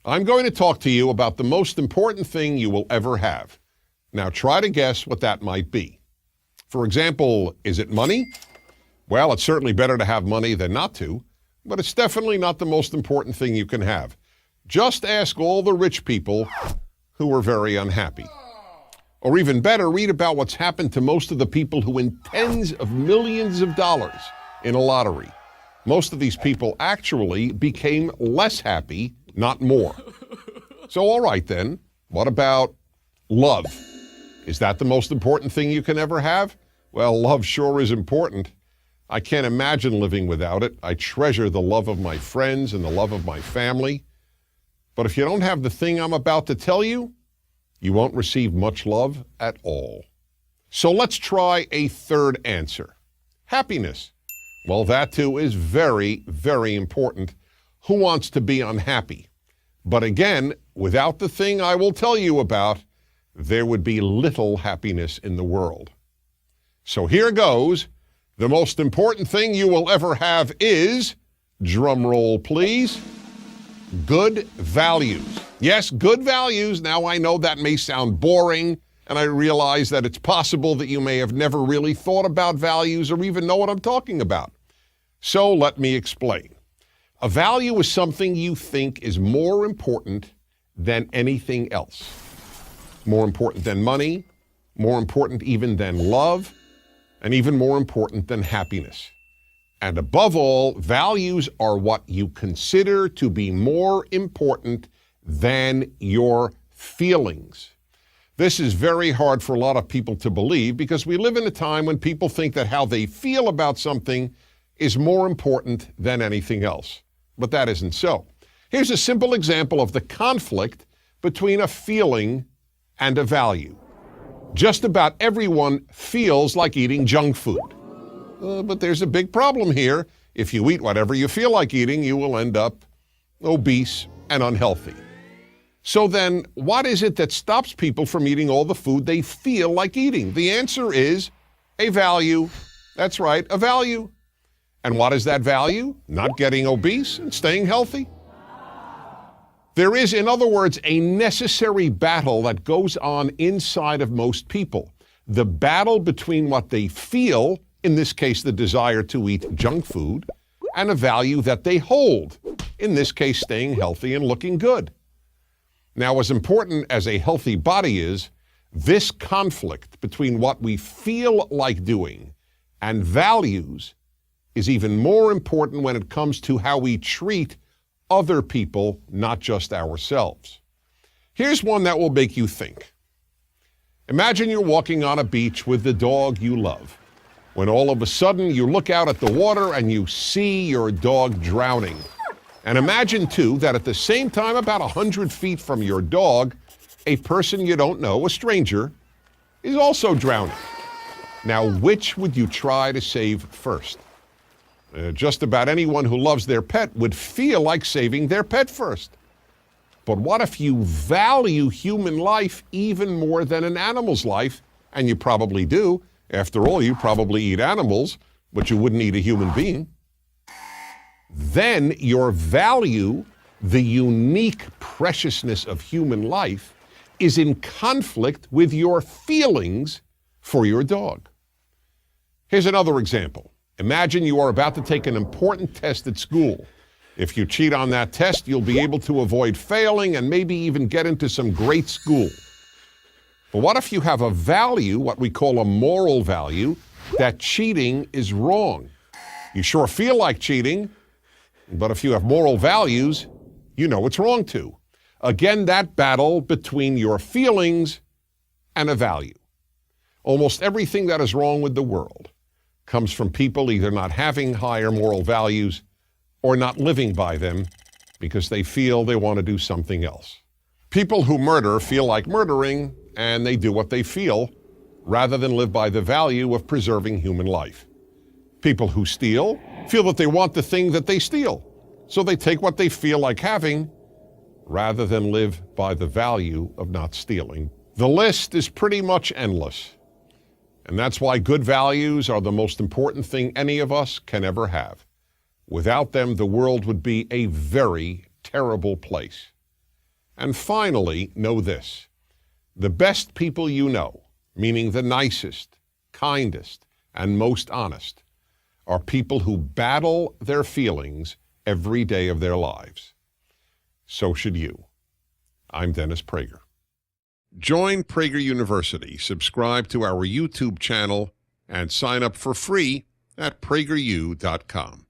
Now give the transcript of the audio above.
I'm going to talk to you about the most important thing you will ever have. Now try to guess what that might be. For example, is it money? Well, it's certainly better to have money than not to, but it's definitely not the most important thing you can have. Just ask all the rich people who were very unhappy. Or even better, read about what's happened to most of the people who win tens of millions of dollars in a lottery. Most of these people actually became less happy, not more. So all right then, what about love? Is that the most important thing you can ever have? Well, love sure is important. I can't imagine living without it. I treasure the love of my friends and the love of my family. But if you don't have the thing I'm about to tell you, you won't receive much love at all. So let's try a third answer. Happiness. Well, that too is very, very important. Who wants to be unhappy? But again, without the thing I will tell you about, there would be little happiness in the world. So here goes. The most important thing you will ever have is, drum roll please, good values. Yes, good values. Now I know that may sound boring, and I realize that it's possible that you may have never really thought about values or even know what I'm talking about. So let me explain. A value is something you think is more important than anything else. More important than money, more important even than love, and even more important than happiness. And above all, values are what you consider to be more important than your feelings. This is very hard for a lot of people to believe because we live in a time when people think that how they feel about something is more important than anything else. But that isn't so. Here's a simple example of the conflict between a feeling and a value. Just about everyone feels like eating junk food. But there's a big problem here. If you eat whatever you feel like eating, you will end up obese and unhealthy. So then, what is it that stops people from eating all the food they feel like eating? The answer is a value. That's right, a value. And what is that value? Not getting obese and staying healthy. There is, in other words, a necessary battle that goes on inside of most people. The battle between what they feel, in this case the desire to eat junk food, and a value that they hold, in this case staying healthy and looking good. Now, as important as a healthy body is, this conflict between what we feel like doing and values is even more important when it comes to how we treat other people, not just ourselves. Here's one that will make you think. Imagine you're walking on a beach with the dog you love, when all of a sudden you look out at the water and you see your dog drowning. And imagine, too, that at the same time, about 100 feet from your dog, a person you don't know, a stranger, is also drowning. Now, which would you try to save first? Just about anyone who loves their pet would feel like saving their pet first. But what if you value human life even more than an animal's life? And you probably do. After all, you probably eat animals, but you wouldn't eat a human being. Then your value, the unique preciousness of human life, is in conflict with your feelings for your dog. Here's another example. Imagine you are about to take an important test at school. If you cheat on that test, you'll be able to avoid failing and maybe even get into some great school. But what if you have a value, what we call a moral value, that cheating is wrong? You sure feel like cheating, but if you have moral values, you know it's wrong too. Again, that battle between your feelings and a value. Almost everything that is wrong with the world comes from people either not having higher moral values or not living by them because they feel they want to do something else. People who murder feel like murdering, and they do what they feel rather than live by the value of preserving human life. People who steal feel that they want the thing that they steal, so they take what they feel like having rather than live by the value of not stealing. The list is pretty much endless. And that's why good values are the most important thing any of us can ever have. Without them, the world would be a very terrible place. And finally, know this. The best people you know, meaning the nicest, kindest, and most honest, are people who battle their feelings every day of their lives. So should you. I'm Dennis Prager. Join Prager University, subscribe to our YouTube channel, and sign up for free at prageru.com.